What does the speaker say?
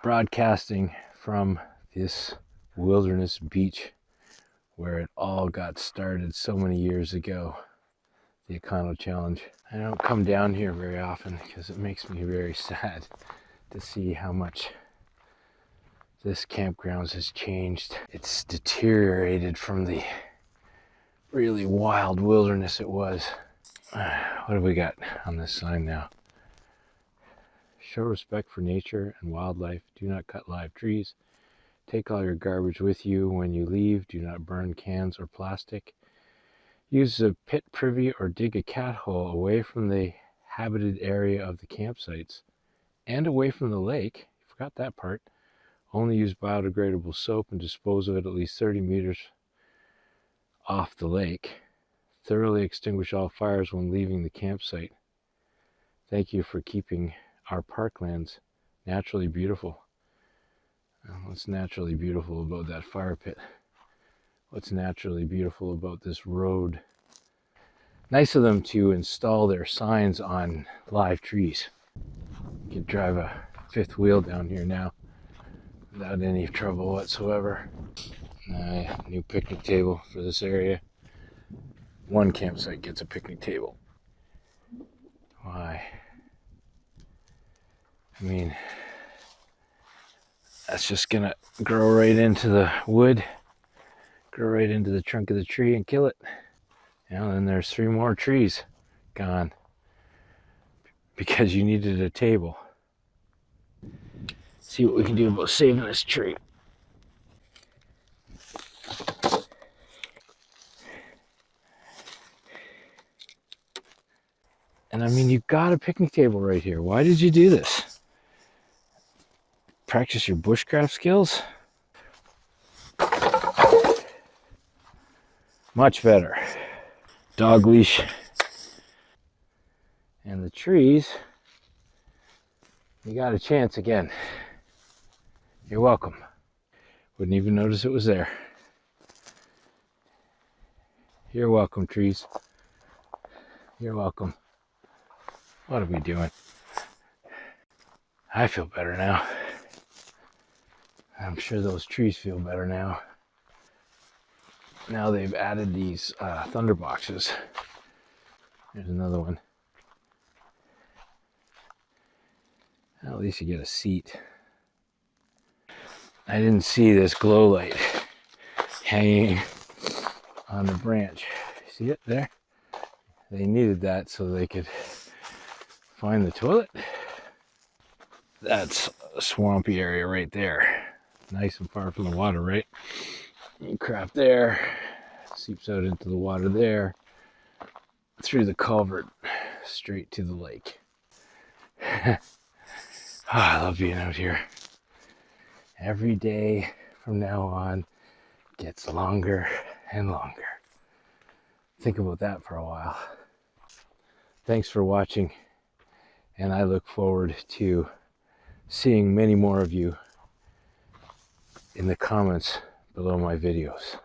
broadcasting from this wilderness beach where it all got started so many years ago, the EconoChallenge. I don't come down here very often because it makes me very sad to see how much this campground has changed. It's deteriorated from the really wild wilderness it was. What have we got on this sign now? Show respect for nature and wildlife. Do not cut live trees. Take all your garbage with you when you leave. Do not burn cans or plastic. Use a pit privy or dig a cat hole away from the habited area of the campsites and away from the lake. Forgot that part. Only use biodegradable soap and dispose of it at least 30 meters off the lake. Thoroughly extinguish all fires when leaving the campsite. Thank you for keeping our parklands naturally beautiful. What's naturally beautiful about that fire pit? What's naturally beautiful about this road? Nice of them to install their signs on live trees. You can drive a fifth wheel down here now without any trouble whatsoever. New picnic table for this area. One campsite gets a picnic table. Why? I mean, that's just gonna grow right into the wood, grow right into the trunk of the tree and kill it. Then there's 3 more trees gone because you needed a table. See what we can do about saving this tree. And I mean, you've got a picnic table right here. Why did you do this? Practice your bushcraft skills? Much better. Dog leash. And the trees, you got a chance again. You're welcome. Wouldn't even notice it was there. You're welcome, trees. You're welcome. What are we doing? I feel better now. I'm sure those trees feel better now. Now they've added these thunder boxes. There's another one. At least you get a seat. I didn't see this glow light hanging on the branch. See it there? They needed that so they could find the toilet. That's a swampy area right there. Nice and far from the water, right? Crap there. Seeps out into the water there. Through the culvert. Straight to the lake. I love being out here. Every day from now on gets longer and longer. Think about that for a while. Thanks for watching, and I look forward to seeing many more of you in the comments below my videos.